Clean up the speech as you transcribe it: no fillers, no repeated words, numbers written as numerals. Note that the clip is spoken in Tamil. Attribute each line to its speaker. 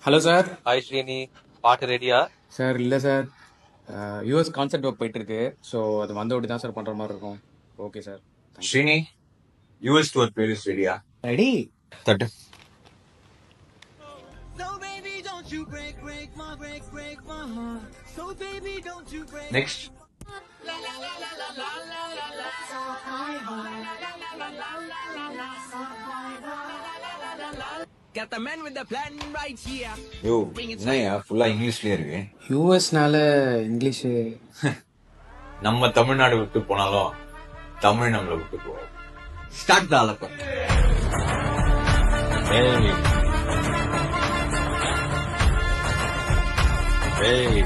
Speaker 1: Hello sir.
Speaker 2: ஹாய் ஸ்ரீனி, பாட்டு ரெடியா?
Speaker 1: சார் இல்லை சார், யூஎஸ் கான்செர்ட் ஒர்க் போயிட்டு இருக்கு. ஸோ அது வந்தோடி தான் சார் பண்ணுற மாதிரி இருக்கும். Okay sir.
Speaker 3: Srini, US tour playlist ரெடியா?
Speaker 1: ரெடி.
Speaker 3: தட்டு. Next.
Speaker 4: Got the man with the plan right here.
Speaker 3: யோ, என்னையா ஃபுல்லா இங்கிலீஷ்லயே இருக்கு?
Speaker 1: யூஎஸ்னால இங்கிலீஷு.
Speaker 3: நம்ம தமிழ்நாடு விட்டு போனாலும் தமிழ் நம்மளை விட்டு போவோம். Start the album. Hey.